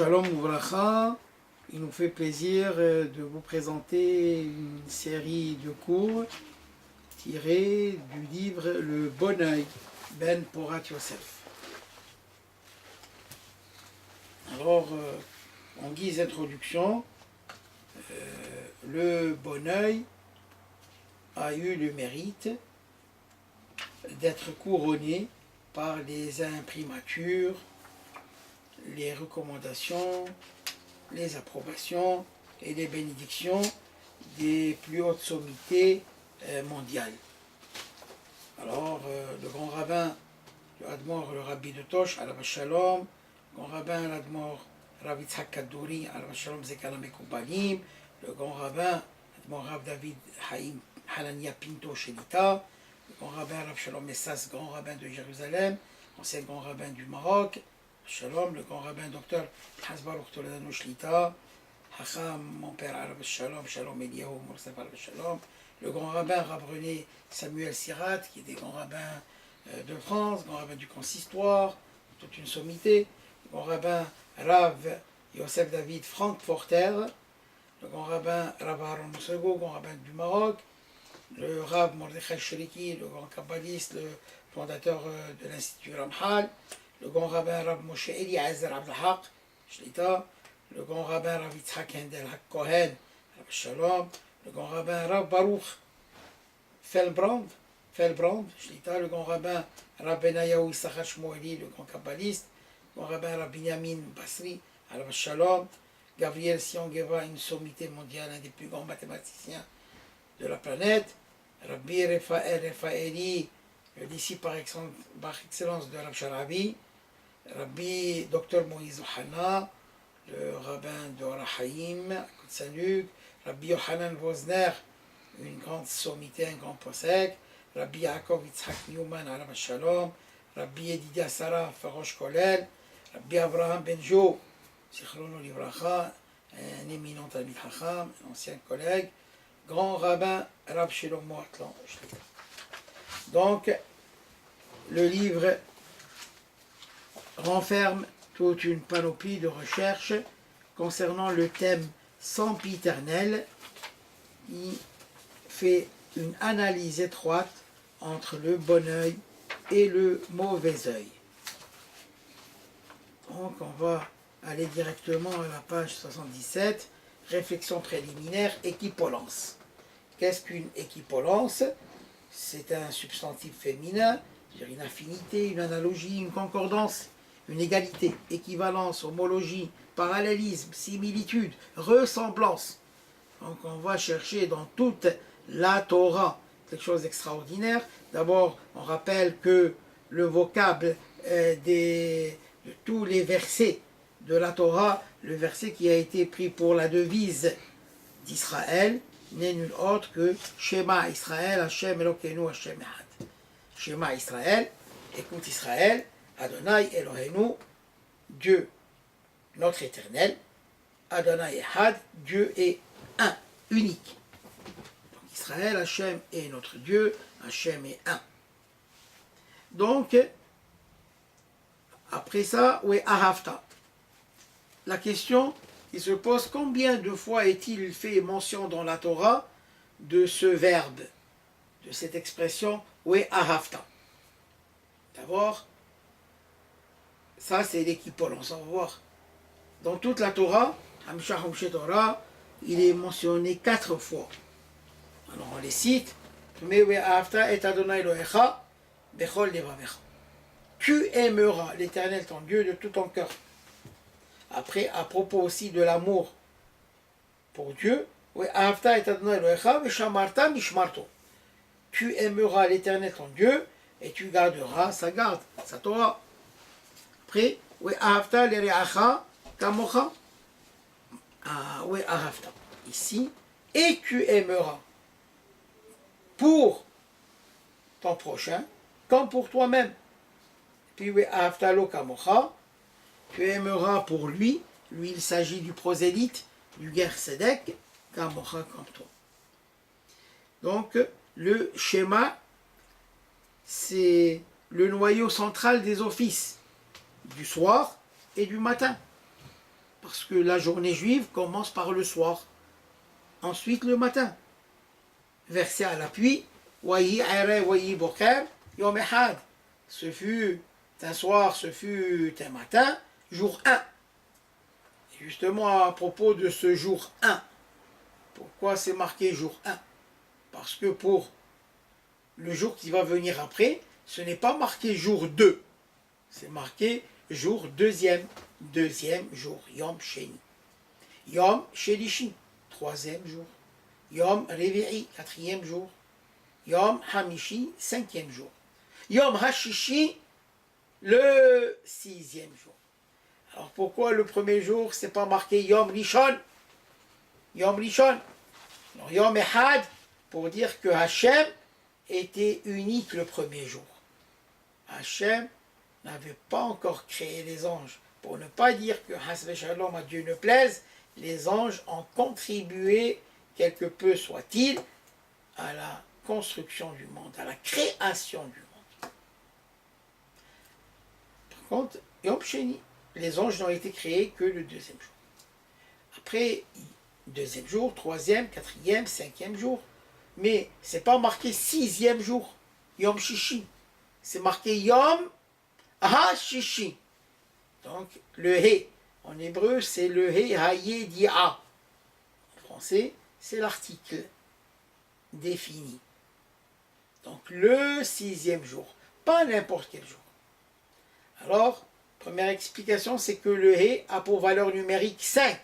Shalom Ouvracha, il nous fait plaisir de vous présenter une série de cours tirés du livre Le Bon Oeil, Ben Porat Yosef. Alors, en guise d'introduction, Le Bon Oeil a eu le mérite d'être couronné par les imprimatures, les recommandations, les approbations et les bénédictions des plus hautes sommités mondiales. Alors, le grand rabbin, le Admor, le rabbi de Tosh, alav shalom, le grand rabbin, l'Admor, Rav Yitzhak Kadouri, alav shalom, Zekana Mekoubalim, le grand rabbin, l'Admor Rav David Haïm Hanania Pinto Shelita, le grand rabbin Rav Shalom Messas, grand rabbin de Jérusalem, ancien grand rabbin du Maroc, Shalom, le grand rabbin docteur Hasbaruch Toledano Shlita, Hacham, mon père Arav Shalom, Shalom Eliyahu, Morsef Arav Shalom, le grand rabbin Rav René Samuel Sirat, qui était grand rabbin de France, grand rabbin du consistoire, toute une sommité, le grand rabbin Rav Yosef David Frankforter, le grand rabbin Rav Aaron Moussego, grand rabbin du Maroc, le Rav Mordechai Sheriki, le grand kabbaliste, le fondateur de l'Institut Ramchal, le grand rabbin Rav Moshe Eliezer Abdelhaq, Shlita, le grand rabbin Rav Yitzhak Hendel Kohen, Rav Shalom, le grand rabbin Rav Baruch Felbrand, Shlita, le grand rabbin Rav Benayahu Issachar Shmueli, le grand kabbaliste, le grand rabbin Rav Binyamin Basri, Rav Shalom, Gabriel Siongeva, une sommité mondiale, un des plus grands mathématiciens de la planète, Rabbi Rafaeli, le disciple par excellence de Rav Sharabi, Rabbi Dr Moïse Ohana, le rabbin de Orahaim, à Saint-Luc, Rabbi Yohanan Vosner, une grande sommité, un grand possèque, Rabbi Yaakov Yitzhak Newman, Alav Shalom, Rabbi Yedidia Sarah, Farosh Kolel, Rabbi Abraham Benjo, Sichrono Livracha, un éminent Talmid Chacham, un ancien collègue, grand rabbin Rav Shlomo Atlan. Donc, le livre renferme toute une panoplie de recherches concernant le thème sempiternel qui fait une analyse étroite entre le bon œil et le mauvais œil. Donc on va aller directement à la page 77, réflexion préliminaire, équipolence. Qu'est-ce qu'une équipolence? C'est un substantif féminin, c'est-à-dire une affinité, une analogie, une concordance, une égalité, équivalence, homologie, parallélisme, similitude, ressemblance. Donc on va chercher dans toute la Torah quelque chose d'extraordinaire. D'abord, on rappelle que le vocable de tous les versets de la Torah, le verset qui a été pris pour la devise d'Israël, n'est nul autre que Shema Israël, Hashem Elokeinu, Hashem Echad. Shema Israël, écoute Israël, Adonai Eloheinu, Dieu notre éternel, Adonai Echad, Dieu est un, unique. Donc Israël, Hashem est notre Dieu, Hashem est un. Donc, après ça, où est Ahavta? La question qui se pose, combien de fois est-il fait mention dans la Torah de ce verbe, de cette expression, où est Ahavta? D'abord, ça c'est l'équipolence, on va voir. Dans toute la Torah, Hamshah Humshe Torah, il est mentionné 4 fois. Alors on les cite. Tu aimeras l'Éternel ton Dieu de tout ton cœur. Après, à propos aussi de l'amour pour Dieu, tu aimeras l'Éternel ton Dieu et tu garderas sa garde, sa Torah. Après, ici, et tu aimeras pour ton prochain comme pour toi-même. Puis, tu aimeras pour lui, il s'agit du prosélyte, du Ger Sedek, Kamocha comme toi. Donc, le schéma, c'est le noyau central des offices, du soir et du matin. parce que la journée juive commence par le soir, ensuite le matin. Verset à l'appui, Wayi Aire Wayi Boker Yom Ehad. Ce fut un soir, ce fut un matin, jour 1. Et justement, à propos de ce jour 1, pourquoi c'est marqué jour 1? Parce que pour le jour qui va venir après, ce n'est pas marqué jour 2, c'est marqué jour deuxième jour, Yom Sheni. Yom Shelishi, troisième jour. Yom Revi'i, quatrième jour. Yom Hamishi, cinquième jour. Yom Hashishi, le sixième jour. Alors pourquoi le premier jour, c'est pas marqué Yom Rishon? Yom Rishon. Alors Yom Ehad, pour dire que Hachem était unique le premier jour. Hachem n'avait pas encore créé les anges. Pour ne pas dire que Hasbe Shalom à Dieu ne plaise, les anges ont contribué, quelque peu soit-il, à la construction du monde, à la création du monde. Par contre, Yom Sheni, les anges n'ont été créés que le deuxième jour. Après, deuxième jour, troisième, quatrième, cinquième jour. Mais ce n'est pas marqué sixième jour, Yom Shishi. C'est marqué Yom Ha-Shishi. Donc, le He, en hébreu, c'est le He Hayedi'a. En français, c'est l'article défini. Donc, le sixième jour, pas n'importe quel jour. Alors, première explication, c'est que le He a pour valeur numérique 5.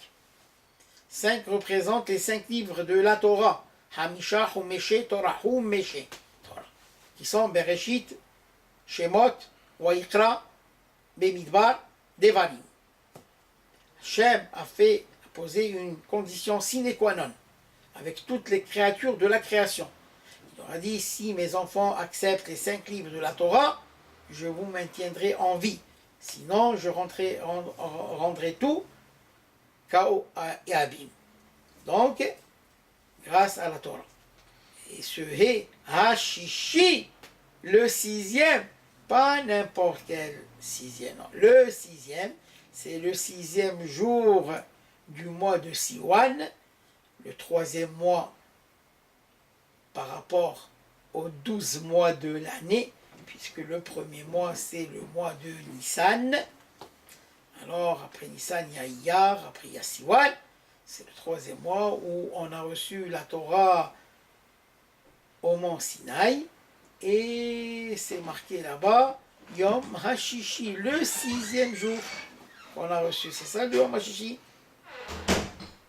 5 représente les 5 livres de la Torah. Hamisha, Humeshe, Torah, Humeshe. Qui sont Bereshit, Shemot, Waikra, Bemidbar, Devarim. Hachem a posé une condition sine qua non avec toutes les créatures de la création. Il leur a dit, si mes enfants acceptent les 5 livres de la Torah, je vous maintiendrai en vie. Sinon, je rendrai tout Kao et Abim. Donc, grâce à la Torah. Et ce He Hashishi, le sixième, pas n'importe quel sixième. Non. Le sixième, c'est le sixième jour du mois de Siwan, le troisième mois par rapport aux 12 mois de l'année, puisque le premier mois, c'est le mois de Nissan. Alors, après Nissan, il y a Iyar, après il y a Siwan. C'est le troisième mois où on a reçu la Torah au mont Sinaï. Et c'est marqué là-bas, Yom Hashishi, le sixième jour qu'on a reçu. C'est ça, le Yom Hashishi.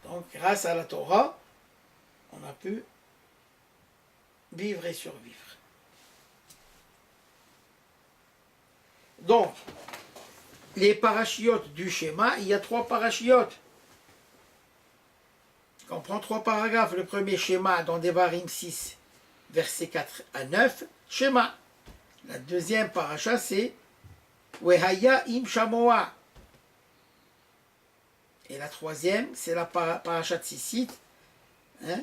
Donc, grâce à la Torah, on a pu vivre et survivre. Donc, les parachiotes du schéma, il y a 3 parachiotes. On prend 3 paragraphes. Le premier schéma dans Devarim 6, versets 4 à 9, schéma. La deuxième paracha, c'est Wehaya im Shamoa. Et la troisième, c'est la paracha de Sissit. Hein?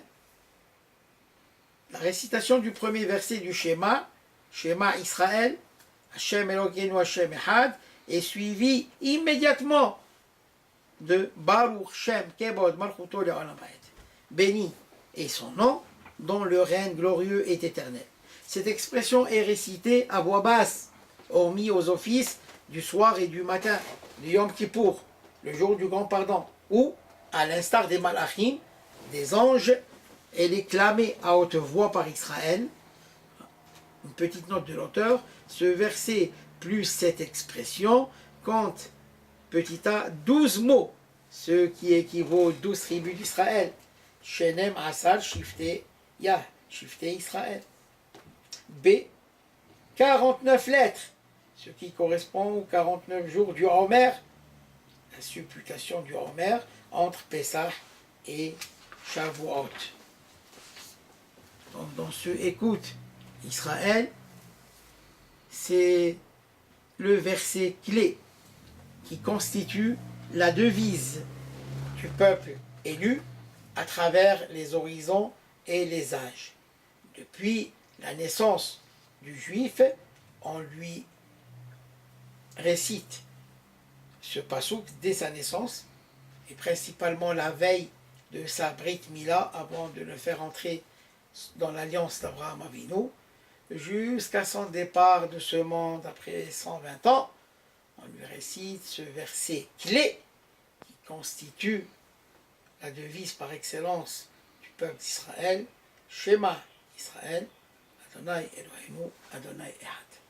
La récitation du premier verset du schéma, schéma Israël, Hashem Elokeinu Hashem Echad, est suivi immédiatement de Baruch Shem Kebod Malchuto Le'olam Ha'ed. Béni est son nom, dont le règne glorieux est éternel. Cette expression est récitée à voix basse, hormis aux offices du soir et du matin, du Yom Kippour, le jour du grand pardon, où, à l'instar des Malachim, des anges, elle est clamée à haute voix par Israël. Une petite note de l'auteur, ce verset plus cette expression compte petit a 12 mots, ce qui équivaut aux 12 tribus d'Israël. Shenem, Asal, Shifté, Yah, Shifté Israël. B. 49 lettres, ce qui correspond aux 49 jours du Homer, la supplication du Homer entre Pessah et Shavuot. Donc dans ce écoute Israël, c'est le verset clé qui constitue la devise du peuple élu à travers les horizons et les âges. Depuis la naissance du juif, on lui récite ce passouk dès sa naissance et principalement la veille de sa Brit Mila, avant de le faire entrer dans l'alliance d'Abraham Avinu, jusqu'à son départ de ce monde après 120 ans. On lui récite ce verset clé qui constitue la devise par excellence du peuple d'Israël, Shema Israël, Adonai Eloheinu, Adonai Echad.